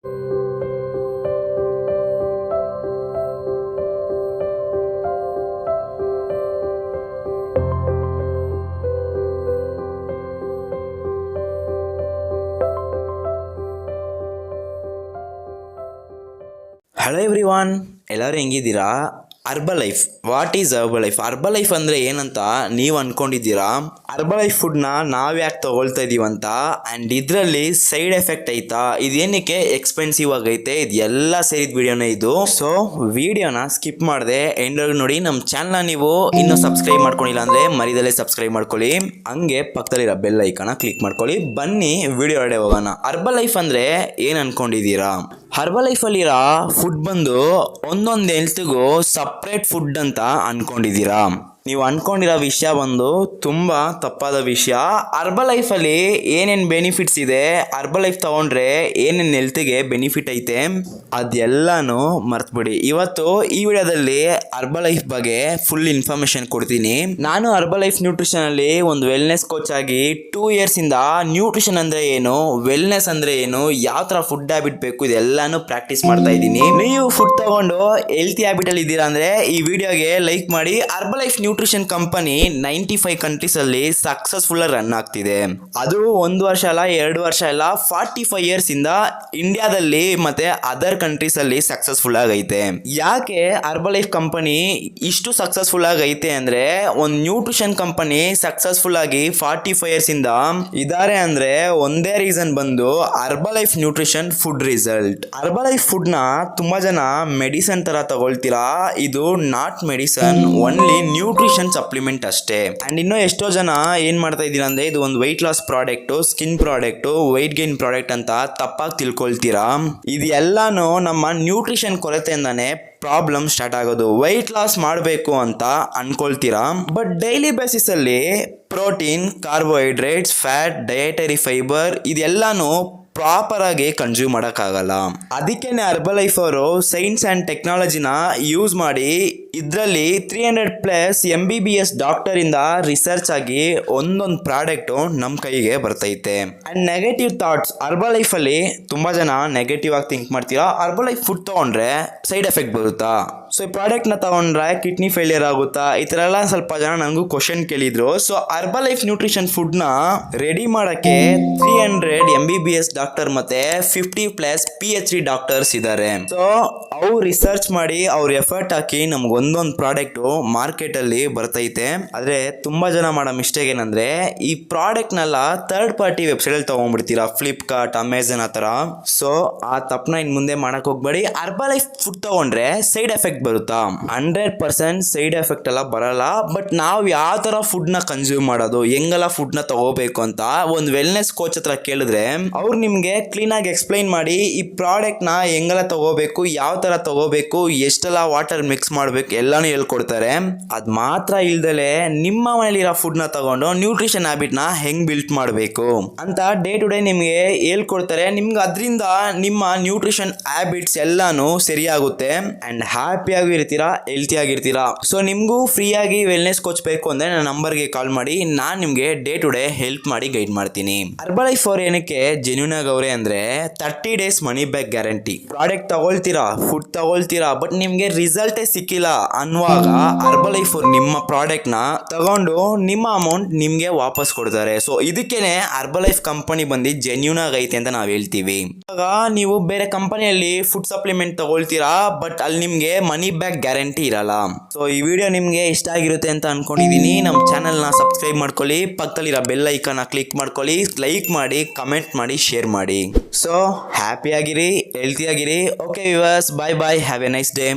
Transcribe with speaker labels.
Speaker 1: Hello everyone, ಎಲ್ಲರೂ ಹೆಂಗಿದ್ದೀರಾ? Herbalife, what is Herbalife? Herbalife ಅಂದರೆ ಏನಂತ ನೀವು ಅಂದ್ಕೊಂಡಿದ್ದೀರಾ? ಅರ್ಬಲೈಫ್ ಫುಡ್ನ ನಾವು ಯಾಕೆ ತೊಗೊಳ್ತಾ ಇದ್ದೀವಂತ, ಆ್ಯಂಡ್ ಇದರಲ್ಲಿ ಸೈಡ್ ಎಫೆಕ್ಟ್ ಐತಾ, ಇದೇನಕ್ಕೆ ಎಕ್ಸ್ಪೆನ್ಸಿವ್ ಆಗೈತೆ, ಇದು ಎಲ್ಲ ಸೇರಿದ ವಿಡಿಯೋನೇ ಇದು. ಸೊ ವಿಡಿಯೋನ ಸ್ಕಿಪ್ ಮಾಡದೆ ಎಂಡ್ವರೆಗೂ ನೋಡಿ. ನಮ್ಮ ಚಾನಲ್ನ ನೀವು ಇನ್ನೂ ಸಬ್ಸ್ಕ್ರೈಬ್ ಮಾಡ್ಕೊಂಡಿಲ್ಲ ಅಂದರೆ ಮರಿದಲ್ಲೇ ಸಬ್ಸ್ಕ್ರೈಬ್ ಮಾಡ್ಕೊಳ್ಳಿ, ಹಂಗೆ ಪಕ್ಕದಲ್ಲಿರೋ ಬೆಲ್ ಐಕಾನ ಕ್ಲಿಕ್ ಮಾಡ್ಕೊಳ್ಳಿ. ಬನ್ನಿ ವಿಡಿಯೋ ಹೊರಡೆ ಹೋಗೋಣ. ಅರ್ಬಲೈಫ್ ಅಂದರೆ ಏನು ಅಂದ್ಕೊಂಡಿದ್ದೀರಾ? ಹರ್ಬಲೈಫಲ್ಲಿರೋ ಫುಡ್ ಬಂದು ಒಂದೊಂದು ಹೆಲ್ತ್ಗೂ ಸಪ್ರೇಟ್ ಫುಡ್ ಅಂತ ಅಂದ್ಕೊಂಡಿದ್ದೀರಾ? ನೀವು ಅಂದ್ಕೊಂಡಿರೋ ವಿಷಯ ಬಂದು ತುಂಬ ತಪ್ಪಾದ ವಿಷಯ. ಅರ್ಬಲೈಫಲ್ಲಿ ಏನೇನು ಬೆನಿಫಿಟ್ಸ್ ಇದೆ, ಅರ್ಬಲೈಫ್ ತೊಗೊಂಡ್ರೆ ಏನೇನು ಹೆಲ್ತ್ಗೆ ಬೆನಿಫಿಟ್ ಐತೆ, ಅದೆಲ್ಲನೂ ಮರ್ತ್ಬಿಡಿ. ಇವತ್ತು ಈ ವಿಡಿಯೋದಲ್ಲಿ ಅರ್ಬಲೈಫ್ ಬಗ್ಗೆ ಫುಲ್ ಇನ್ಫಾರ್ಮೇಷನ್ ಕೊಡ್ತೀನಿ. ನಾನು ಅರ್ಬಲೈಫ್ ನ್ಯೂಟ್ರಿಷನಲ್ಲಿ ಒಂದು ವೆಲ್ನೆಸ್ ಕೋಚ್ ಆಗಿ 2 ಇಯರ್ಸಿಂದ ನ್ಯೂಟ್ರಿಷನ್ ಅಂದರೆ ಏನು, ವೆಲ್ನೆಸ್ ಅಂದರೆ ಏನು, ಯಾವ ಥರ ಫುಡ್ ಹ್ಯಾಬಿಟ್ ಬೇಕು, ಇದೆಲ್ಲಾನು ಪ್ರಾಕ್ಟೀಸ್ ಮಾಡ್ತಾ ಇದ್ದೀನಿ. ನೀವು ಫುಡ್ ತಗೊಂಡು ಹೆಲ್ತಿ ಹ್ಯಾಬಿಟಲ್ಲಿ ಇದ್ದೀರಾ ಅಂದರೆ ಈ ವಿಡಿಯೋಗೆ ಲೈಕ್ ಮಾಡಿ. ಅರ್ಬಲೈಫ್ ನ್ಯೂಟ್ರಿಷನ್ ಕಂಪನಿ 95 ಕಂಟ್ರೀಸ್ ಅಲ್ಲಿ ಸಕ್ಸಸ್ಫುಲ್ ರನ್ ಆಗ್ತಿದೆ. ಅದು 1 ವರ್ಷ ಅಲ್ಲ, 2 ವರ್ಷ ಅಲ್ಲ, 45 ಇಯರ್ಸ್ ಇಂದ ಇಂಡಿಯಾದಲ್ಲಿ ಮತ್ತೆ ಅದರ್ ಕಂಟ್ರೀಸ್ ಅಲ್ಲಿ ಸಕ್ಸಸ್ಫುಲ್ ಆಗೈತೆ. ಯಾಕೆ ಅರ್ಬಲೈಫ್ ಕಂಪನಿ ಇಷ್ಟು ಸಕ್ಸಸ್ಫುಲ್ ಆಗೈತೆ ಅಂದ್ರೆ, ಒಂದು ನ್ಯೂಟ್ರಿಷನ್ ಕಂಪನಿ ಸಕ್ಸಸ್ಫುಲ್ ಆಗಿ 45 ಇಯರ್ಸ್ ಇಂದ ಇದಾರೆ ಅಂದ್ರೆ ಒಂದೇ ರೀಸನ್ ಬಂದು Herbalife nutrition food result. Herbalife food ನ ತುಂಬಾ ಜನ ಮೆಡಿಸನ್ ತರ ತಗೊಳ್ತೀರಾ, ಇದು not medicine, only nutrition supplement ಅಷ್ಟೇ. ಅಂಡ್ ಇನ್ನೂ ಎಷ್ಟೋ ಜನ ಏನ್ ಮಾಡ್ತಾ ಇದ್ದೀರಾ ಅಂದ್ರೆ, ಇದು ಒಂದು weight loss product, skin product, weight gain product ಅಂತ ತಪ್ಪಾಗಿ ತಿಳ್ಕೊಳ್ತೀರಾ. ಇದು ಎಲ್ಲಾನು ನಮ್ಮ ನ್ಯೂಟ್ರಿಷನ್ ಕೊರತೆಯಿಂದಾನೆ ಪ್ರಾಬ್ಲಮ್ ಸ್ಟಾರ್ಟ್ ಆಗೋದು. ವೆಯ್ಟ್ ಲಾಸ್ ಮಾಡಬೇಕು ಅಂತ ಅನ್ಕೊಳ್ತೀರಾ, ಬಟ್ ಡೈಲಿ ಬೇಸಿಸ್ ಅಲ್ಲಿ protein, carbohydrates, fat, dietary fibre ಇದೆಲ್ಲಾನು ಪ್ರಾಪರ್ ಆಗಿ ಕನ್ಸ್ಯೂಮ್ ಮಾಡೋಕ್ಕಾಗಲ್ಲ. ಅದಕ್ಕೇನೆ ಅರ್ಬಲೈಫ್ ಅವರು ಸೈನ್ಸ್ ಆ್ಯಂಡ್ ಟೆಕ್ನಾಲಜಿನ ಯೂಸ್ ಮಾಡಿ ಇದರಲ್ಲಿ 300+ MBBS ಡಾಕ್ಟರ್ ಇಂದ ರಿಸರ್ಚ್ ಆಗಿ ಒಂದೊಂದು ಪ್ರಾಡಕ್ಟು ನಮ್ಮ ಕೈಗೆ ಬರ್ತೈತೆ. ಆ್ಯಂಡ್ ನೆಗೆಟಿವ್ ಥಾಟ್ಸ್, ಅರ್ಬಲೈಫಲ್ಲಿ ತುಂಬ ಜನ ನೆಗೆಟಿವ್ ಆಗಿ ಥಿಂಕ್ ಮಾಡ್ತೀರಾ, ಅರ್ಬಲೈಫ್ ಫುಡ್ ತೊಗೊಂಡ್ರೆ ಸೈಡ್ ಎಫೆಕ್ಟ್ ಬರುತ್ತಾ, ಸೊ ಈ ಪ್ರಾಡಕ್ಟ್ನ ತೊಗೊಂಡ್ರೆ ಕಿಡ್ನಿ ಫೇಲಿಯರ್ ಆಗುತ್ತಾ, ಈ ಥರ ಎಲ್ಲ ಸ್ವಲ್ಪ ಜನ ನನಗೂ ಕ್ವಶನ್ ಕೇಳಿದ್ರು. ಸೊ ಅರ್ಬಲೈಫ್ ನ್ಯೂಟ್ರಿಷನ್ ಫುಡ್ನ ರೆಡಿ ಮಾಡೋಕ್ಕೆ 300 MBBS ಡಾಕ್ಟರ್ ಮತ್ತೆ 50+ PhD ಡಾಕ್ಟರ್ಸ್ ಇದ್ದಾರೆ. ಸೊ ಅವ್ರು ರಿಸರ್ಚ್ ಮಾಡಿ ಅವ್ರ ಎಫರ್ಟ್ ಹಾಕಿ ನಮ್ಗೆ ಒಂದೊಂದು ಪ್ರಾಡಕ್ಟು ಮಾರ್ಕೆಟಲ್ಲಿ ಬರ್ತೈತೆ. ಆದರೆ ತುಂಬ ಜನ ಮಾಡೋ ಮಿಸ್ಟೇಕ್ ಏನಂದರೆ, ಈ ಪ್ರಾಡಕ್ಟ್ನೆಲ್ಲ ಥರ್ಡ್ ಪಾರ್ಟಿ ವೆಬ್ಸೈಟಲ್ಲಿ ತೊಗೊಂಡ್ಬಿಡ್ತೀರಾ, ಫ್ಲಿಪ್ಕಾರ್ಟ್, ಅಮೆಝಾನ್ ಆ ಥರ. ಸೊ ಆ ತಪ್ಪನ್ನ ಇನ್ನು ಮುಂದೆ ಮಾಡೋಕ್ಕೆ ಹೋಗ್ಬೇಡಿ. ಅರ್ಬಲೈಫ್ ಫುಡ್ ತೊಗೊಂಡ್ರೆ ಸೈಡ್ ಎಫೆಕ್ಟ್ ಬರುತ್ತಾ? 100% ಸೈಡ್ ಎಫೆಕ್ಟ್ ಎಲ್ಲ ಬರಲ್ಲ. ಬಟ್ ನಾವು ಯಾವ ಥರ ಫುಡ್ನ ಕನ್ಸ್ಯೂಮ್ ಮಾಡೋದು, ಹೆಂಗೆಲ್ಲ ಫುಡ್ನ ತಗೋಬೇಕು ಅಂತ ಒಂದು ವೆಲ್ನೆಸ್ ಕೋಚ್ ಹತ್ರ ಕೇಳಿದ್ರೆ ಅವ್ರು ನಿಮಗೆ ಕ್ಲೀನಾಗಿ ಎಕ್ಸ್ಪ್ಲೈನ್ ಮಾಡಿ ಈ ಪ್ರಾಡಕ್ಟ್ನ ಹೆಂಗೆಲ್ಲ ತಗೋಬೇಕು, ಯಾವ ಥರ ತಗೋಬೇಕು, ಎಷ್ಟೆಲ್ಲ ವಾಟರ್ ಮಿಕ್ಸ್ ಮಾಡಬೇಕು ಎಲ್ಲಾನು ಹೇಳ್ಕೊಡ್ತಾರೆ. ಅದು ಮಾತ್ರ ಇಲ್ದಲೆ ನಿಮ್ಮ ಮನೇಲಿರೋ ಫುಡ್ನ ತಗೊಂಡು ನ್ಯೂಟ್ರಿಷನ್ ಹ್ಯಾಬಿಟ್ನ ಹೆಂಗ್ ಬಿಲ್ಟ್ ಮಾಡಬೇಕು ಅಂತ ಡೇ ಟು ಡೇ ನಿಮಗೆ ಹೇಳ್ಕೊಡ್ತಾರೆ. ನಿಮ್ಗೆ ಅದರಿಂದ ನಿಮ್ಮ ನ್ಯೂಟ್ರಿಷನ್ ಹ್ಯಾಬಿಟ್ಸ್ ಎಲ್ಲಾನು ಸರಿಯಾಗುತ್ತೆ ಆ್ಯಂಡ್ ಹ್ಯಾಪಿಯಾಗಿ ಇರ್ತೀರಾ, ಹೆಲ್ತಿ ಆಗಿರ್ತೀರಾ. ಸೊ ನಿಮಗೂ ಫ್ರೀಯಾಗಿ ವೆಲ್ನೆಸ್ ಕೋಚ್ ಬೇಕು ಅಂದರೆ ನನ್ನ ನಂಬರ್ಗೆ ಕಾಲ್ ಮಾಡಿ, ನಾನು ನಿಮಗೆ ಡೇ ಟು ಡೇ ಹೆಲ್ಪ್ ಮಾಡಿ ಗೈಡ್ ಮಾಡ್ತೀನಿ. ಅರ್ಬಲೈಫ್ ಅವ್ರು ಏನಕ್ಕೆ ಜೆನ್ಯೂನ್ ಆಗವ್ರೆ ಅಂದರೆ 30 days money back guarantee. Product ತಗೊಳ್ತೀರಾ, ಫುಡ್ ತಗೊಳ್ತೀರಾ, ಬಟ್ ನಿಮಗೆ ರಿಸಲ್ಟೇ ಸಿಕ್ಕಿಲ್ಲ ಅನ್ನುವಾಗ ಅರ್ಬಲೈಫ್ ಅವ್ರು ನಿಮ್ಮ ಪ್ರಾಡಕ್ಟ್ನ ತಗೊಂಡು ನಿಮ್ಮ ಅಮೌಂಟ್ ನಿಮಗೆ ವಾಪಸ್ ಕೊಡ್ತಾರೆ. ಸೊ ಇದಕ್ಕೇನೆ ಅರ್ಬಲೈಫ್ ಕಂಪನಿ ಬಂದು ಜೆನ್ಯೂನ್ ಆಗೈತೆ ಅಂತ ನಾವು ಹೇಳ್ತೀವಿ. ಇವಾಗ ನೀವು ಬೇರೆ ಕಂಪನಿಯಲ್ಲಿ ಫುಡ್ ಸಪ್ಲಿಮೆಂಟ್ ತಗೊಳ್ತೀರಾ, ಬಟ್ ಅಲ್ಲಿ ನಿಮಗೆ ಮನಿ ಬ್ಯಾಕ್ ಗ್ಯಾರಂಟಿ ಇರಲ್ಲ. ಸೊ ಈ ವಿಡಿಯೋ ನಿಮಗೆ ಇಷ್ಟ ಆಗಿರುತ್ತೆ ಅಂತ ಅನ್ಕೊಂಡಿದ್ದೀನಿ. ನಮ್ಮ ಚಾನಲ್ನ ಸಬ್ಸ್ಕ್ರೈಬ್ ಮಾಡ್ಕೊಳ್ಳಿ, ಪಕ್ಕದಲ್ಲಿರೋ ಬೆಲ್ ಐಕಾನ ಕ್ಲಿಕ್ ಮಾಡ್ಕೊಳ್ಳಿ, ಲೈಕ್ ಮಾಡಿ, ಕಮೆಂಟ್ ಮಾಡಿ, ಶೇರ್ ಮಾಡಿ. ಸೊ ಹ್ಯಾಪಿ ಆಗಿರಿ, ಹೆಲ್ತಿ ಆಗಿರಿ. Okay viewers, bye bye, have a nice day.